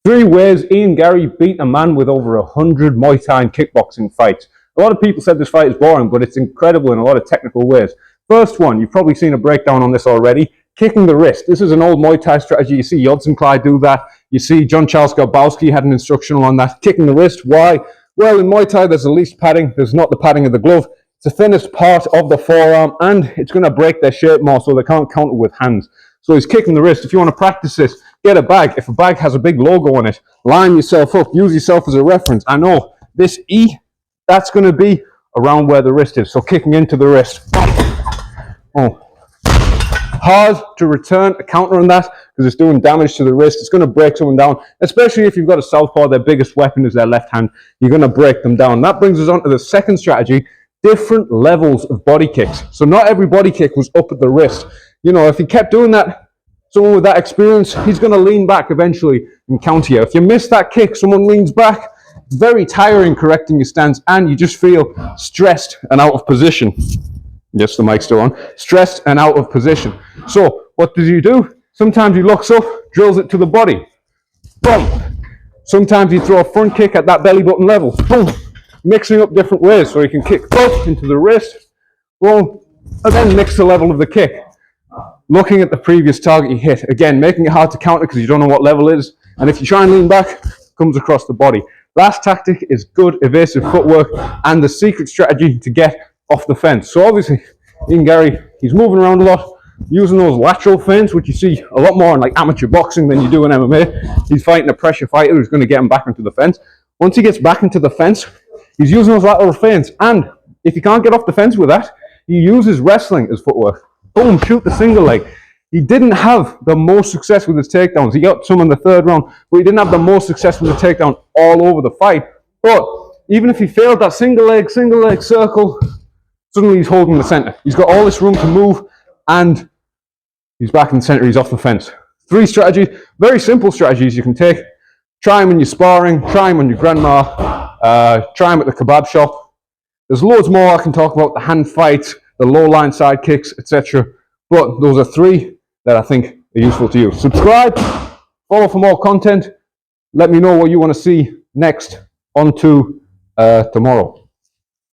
3 ways Ian Garry beat a man with over 100 Muay Thai and kickboxing fights. A lot of people said this fight is boring, but it's incredible in a lot of technical ways. First one, you've probably seen a breakdown on this already, kicking the wrist. This is an old Muay Thai strategy. You see Judson Clyde do that. You see John Charles Garbowski had an instructional on that, kicking the wrist. Why? Well, in Muay Thai, there's the least padding. There's not the padding of the glove. It's the thinnest part of the forearm, and it's going to break their shape more, so they can't counter with hands. So he's kicking the wrist. If you want to practice this, get a bag. If a bag has a big logo on it, line yourself up. Use yourself as a reference. I know this E, that's going to be around where the wrist is. So kicking into the wrist. Oh. Hard to return a counter on that because it's doing damage to the wrist. It's going to break someone down, especially if you've got a southpaw. Their biggest weapon is their left hand. You're going to break them down. That brings us on to the second strategy, different levels of body kicks. So not every body kick was up at the wrist. You know, if he kept doing that, someone with that experience, he's going to lean back eventually and counter you. If you miss that kick, someone leans back, it's very tiring correcting your stance, and you just feel stressed and out of position. Yes, the mic's still on. Stressed and out of position. So what does he do? Sometimes he looks up, drills it to the body. Boom. Sometimes he throw a front kick at that belly button level. Boom. Mixing up different ways so he can kick up into the wrist. Boom. And then mix the level of the kick. Looking at the previous target you hit. Again, making it hard to counter because you don't know what level it is. And if you try and lean back, it comes across the body. Last tactic is good evasive footwork and the secret strategy to get off the fence. So obviously, Ian Garry, he's moving around a lot, using those lateral feints, which you see a lot more in like amateur boxing than you do in MMA. He's fighting a pressure fighter who's going to get him back into the fence. Once he gets back into the fence, he's using those lateral feints. And if he can't get off the fence with that, he uses wrestling as footwork. Boom, shoot the single leg. He didn't have the most success with his takedowns. He got some in the third round, but he didn't have the most success with the takedown all over the fight. But even if he failed that single leg circle, suddenly he's holding the center. He's got all this room to move, and he's back in the center. He's off the fence. 3 strategies, very simple strategies you can take. Try them in your sparring, try them on your grandma, try them at the kebab shop. There's loads more I can talk about, the hand fights, the low line side kicks, etc. But those are 3 that I think are useful to you. Subscribe, follow for more content. Let me know what you want to see next. On to tomorrow.